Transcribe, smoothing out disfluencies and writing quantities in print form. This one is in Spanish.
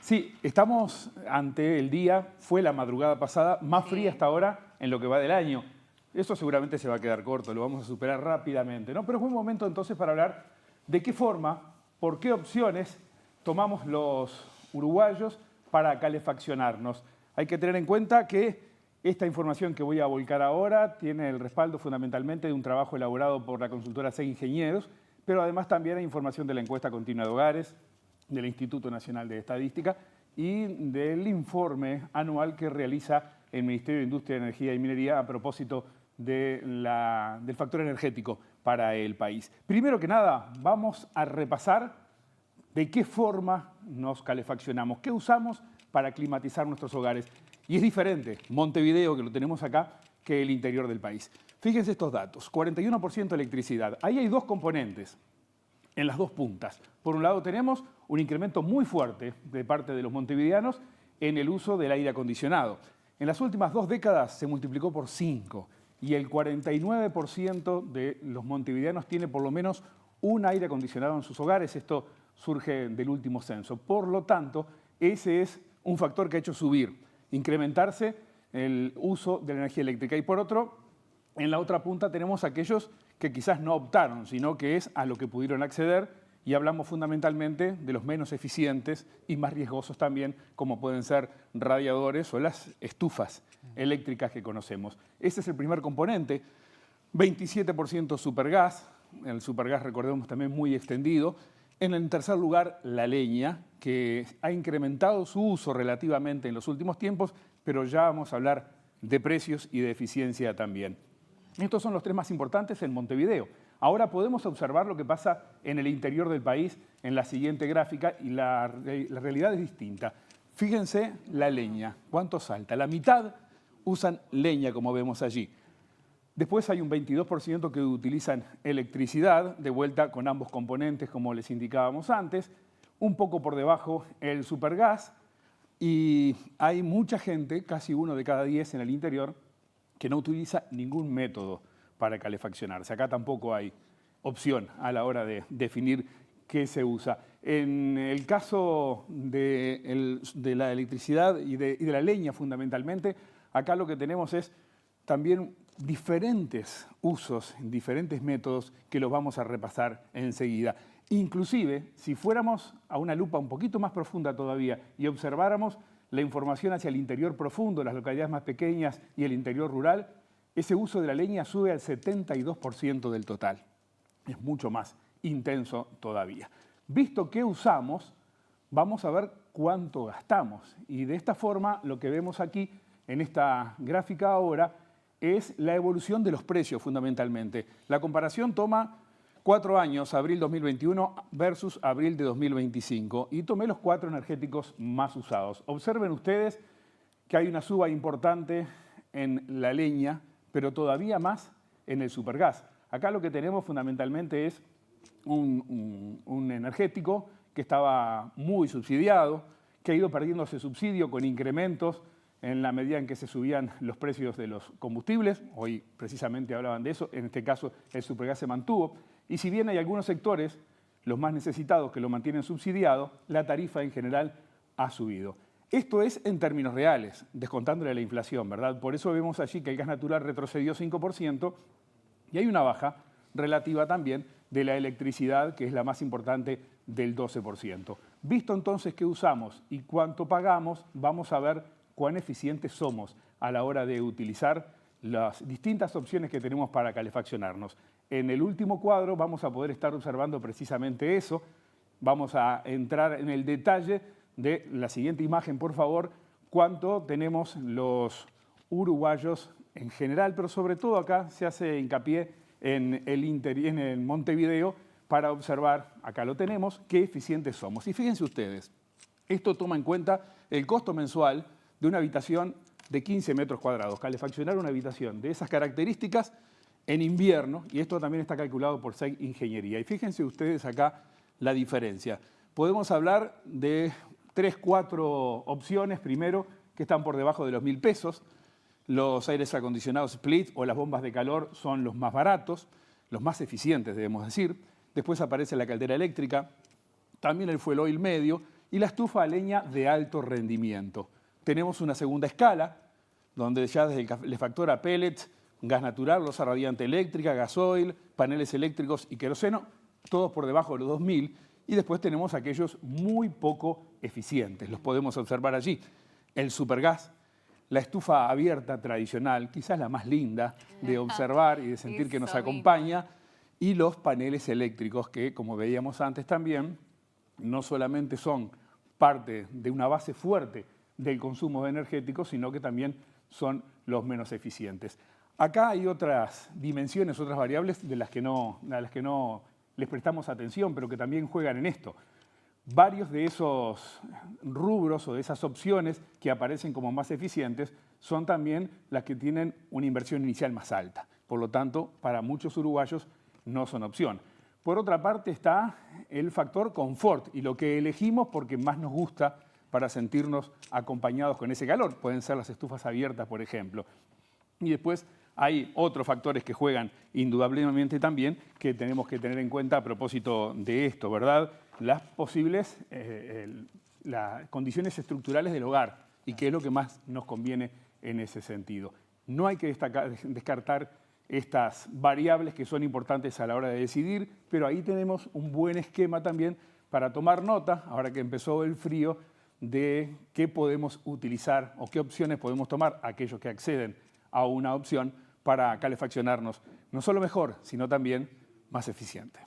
Sí, estamos ante el día, fue la madrugada pasada, más fría hasta ahora en lo que va del año. Eso seguramente se va a quedar corto, lo vamos a superar rápidamente, ¿no? Pero es buen momento entonces para hablar de qué forma, por qué opciones tomamos los uruguayos para calefaccionarnos. Hay que tener en cuenta que esta información que voy a volcar ahora tiene el respaldo fundamentalmente de un trabajo elaborado por la consultora SEG Ingenieros, pero además también hay información de la encuesta continua de hogares, del Instituto Nacional de Estadística y del informe anual que realiza el Ministerio de Industria, Energía y Minería a propósito del factor energético para el país. Primero que nada, vamos a repasar de qué forma nos calefaccionamos, qué usamos para climatizar nuestros hogares. Y es diferente Montevideo, que lo tenemos acá, que el interior del país. Fíjense estos datos, 41% electricidad. Ahí hay dos componentes en las dos puntas. Por un lado tenemos un incremento muy fuerte de parte de los montevideanos en el uso del aire acondicionado. En las últimas 2 décadas se multiplicó por 5 y el 49% de los montevideanos tiene por lo menos un aire acondicionado en sus hogares. Esto surge del último censo. Por lo tanto, ese es un factor que ha hecho subir, incrementarse el uso de la energía eléctrica. Y por otro, en la otra punta tenemos aquellos que quizás no optaron, sino que es a lo que pudieron acceder, y hablamos fundamentalmente de los menos eficientes y más riesgosos también, como pueden ser radiadores o las estufas eléctricas que conocemos. Ese es el primer componente. 27% supergas, el supergas recordemos también muy extendido. En el tercer lugar, la leña, que ha incrementado su uso relativamente en los últimos tiempos, pero ya vamos a hablar de precios y de eficiencia también. Estos son los 3 más importantes en Montevideo. Ahora podemos observar lo que pasa en el interior del país en la siguiente gráfica y la realidad es distinta. Fíjense la leña, cuánto salta. La mitad usan leña, como vemos allí. Después hay un 22% que utilizan electricidad, de vuelta con ambos componentes, como les indicábamos antes. Un poco por debajo el supergas. Y hay mucha gente, casi 1 de cada 10 en el interior, que no utiliza ningún método para calefaccionarse. Acá tampoco hay opción a la hora de definir qué se usa. En el caso de la electricidad y de la leña fundamentalmente, acá lo que tenemos es también diferentes usos, diferentes métodos que los vamos a repasar enseguida. Inclusive, si fuéramos a una lupa un poquito más profunda todavía y observáramos la información hacia el interior profundo, las localidades más pequeñas y el interior rural, ese uso de la leña sube al 72% del total. Es mucho más intenso todavía. Visto qué usamos, vamos a ver cuánto gastamos. Y de esta forma, lo que vemos aquí en esta gráfica ahora es la evolución de los precios fundamentalmente. La comparación toma 4 años, abril 2021 versus abril de 2025, y tomé los 4 energéticos más usados. Observen ustedes que hay una suba importante en la leña, pero todavía más en el supergas. Acá lo que tenemos fundamentalmente es un energético que estaba muy subsidiado, que ha ido perdiendo ese subsidio con incrementos en la medida en que se subían los precios de los combustibles. Hoy precisamente hablaban de eso, en este caso el supergas se mantuvo. Y si bien hay algunos sectores, los más necesitados, que lo mantienen subsidiado, la tarifa en general ha subido. Esto es en términos reales, descontándole la inflación, ¿verdad? Por eso vemos allí que el gas natural retrocedió 5% y hay una baja relativa también de la electricidad, que es la más importante, del 12%. Visto entonces qué usamos y cuánto pagamos, vamos a ver cuán eficientes somos a la hora de utilizar las distintas opciones que tenemos para calefaccionarnos. En el último cuadro vamos a poder estar observando precisamente eso. Vamos a entrar en el detalle de la siguiente imagen, por favor, cuánto tenemos los uruguayos en general, pero sobre todo acá se hace hincapié en el Montevideo para observar, acá lo tenemos, qué eficientes somos. Y fíjense ustedes, esto toma en cuenta el costo mensual de una habitación de 15 metros cuadrados. Calefaccionar una habitación de esas características en invierno, y esto también está calculado por SEG Ingeniería. Y fíjense ustedes acá la diferencia. Podemos hablar de 3, 4 opciones, primero, que están por debajo de los 1.000 pesos. Los aires acondicionados split o las bombas de calor son los más baratos, los más eficientes, debemos decir. Después aparece la caldera eléctrica, también el fuel oil medio, y la estufa a leña de alto rendimiento. Tenemos una segunda escala, donde ya desde el calefactor a pellets, gas natural, losa radiante eléctrica, gasoil, paneles eléctricos y queroseno, todos por debajo de los 2000, y después tenemos aquellos muy poco eficientes, los podemos observar allí. El supergas, la estufa abierta tradicional, quizás la más linda de observar y de sentir que nos acompaña, y los paneles eléctricos que, como veíamos antes también, no solamente son parte de una base fuerte del consumo energético, sino que también son los menos eficientes. Acá hay otras dimensiones, otras variables a las que no les prestamos atención, pero que también juegan en esto. Varios de esos rubros o de esas opciones que aparecen como más eficientes son también las que tienen una inversión inicial más alta. Por lo tanto, para muchos uruguayos no son opción. Por otra parte está el factor confort y lo que elegimos porque más nos gusta para sentirnos acompañados con ese calor. Pueden ser las estufas abiertas, por ejemplo. Y después hay otros factores que juegan indudablemente también que tenemos que tener en cuenta a propósito de esto, ¿verdad? Las posibles las condiciones estructurales del hogar y qué es lo que más nos conviene en ese sentido. No hay que descartar estas variables que son importantes a la hora de decidir, pero ahí tenemos un buen esquema también para tomar nota, ahora que empezó el frío, de qué podemos utilizar o qué opciones podemos tomar aquellos que acceden a una opción para calefaccionarnos no solo mejor, sino también más eficiente.